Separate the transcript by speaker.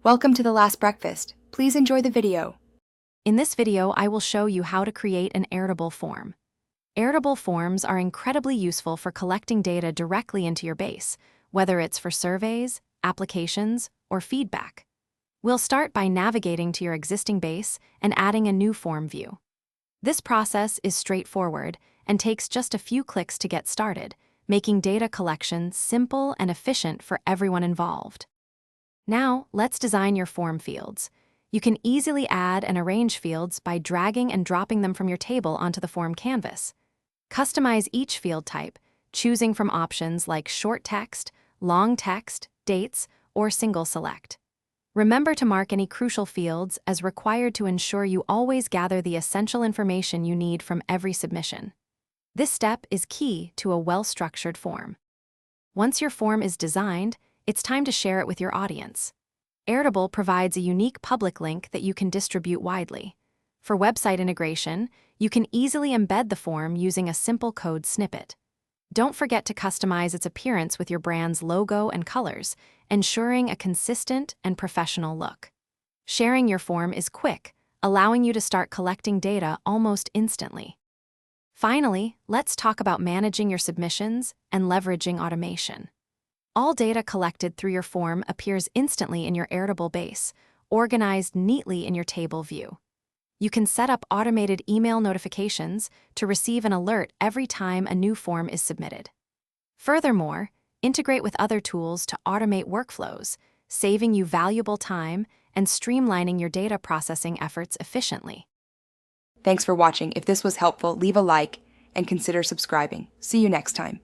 Speaker 1: Welcome to the last breakfast. Please enjoy the video.
Speaker 2: In this video, I will show you how to create an Airtable form. Airtable forms are incredibly useful for collecting data directly into your base, whether it's for surveys, applications, or feedback. We'll start by navigating to your existing base and adding a new form view. This process is straightforward and takes just a few clicks to get started, making data collection simple and efficient for everyone involved. Now, let's design your form fields. You can easily add and arrange fields by dragging and dropping them from your table onto the form canvas. Customize each field type, choosing from options like short text, long text, dates, or single select. Remember to mark any crucial fields as required to ensure you always gather the essential information you need from every submission. This step is key to a well-structured form. Once your form is designed, it's time to share it with your audience. Airtable provides a unique public link that you can distribute widely. For website integration, you can easily embed the form using a simple code snippet. Don't forget to customize its appearance with your brand's logo and colors, ensuring a consistent and professional look. Sharing your form is quick, allowing you to start collecting data almost instantly. Finally, let's talk about managing your submissions and leveraging automation. All data collected through your form appears instantly in your Airtable base, organized neatly in your table view. You can set up automated email notifications to receive an alert every time a new form is submitted. Furthermore, integrate with other tools to automate workflows, saving you valuable time and streamlining your data processing efforts efficiently.
Speaker 1: Thanks for watching. If this was helpful, leave a like and consider subscribing. See you next time.